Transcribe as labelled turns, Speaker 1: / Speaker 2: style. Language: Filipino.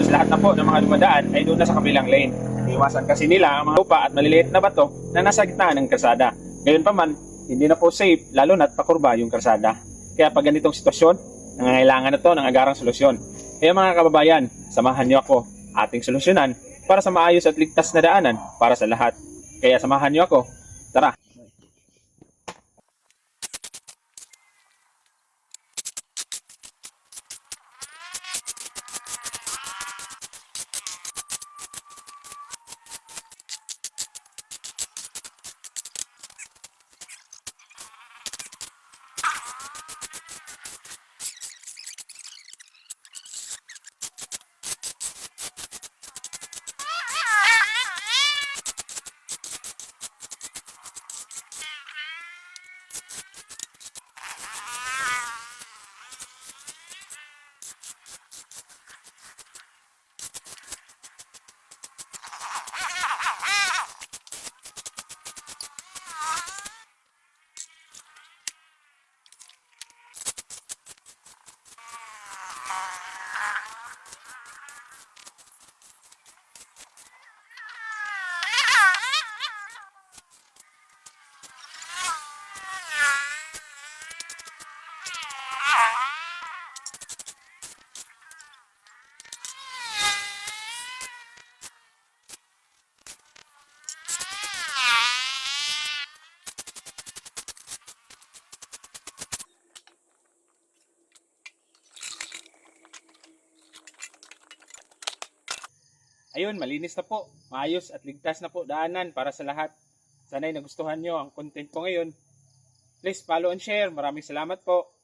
Speaker 1: halos lahat na po ng mga dumadaan ay doon na sa kabilang lane. Iwasan kasi nila ang mga lupa at maliliit na bato na nasa gitna ng kalsada. Ngayon pa man, hindi na po safe lalo na't pakurba yung kalsada. Kaya pag ganitong sitwasyon, nangangailangan na to ng agarang solusyon. Kaya mga kababayan, samahan niyo ako ating solusyonan para sa maayos at ligtas na daanan para sa lahat. Kaya samahan niyo ako. Tara! Ayun, malinis na po. Maayos at ligtas na po daanan para sa lahat. Sana'y nagustuhan nyo ang content ko ngayon. Please follow and share. Maraming salamat po.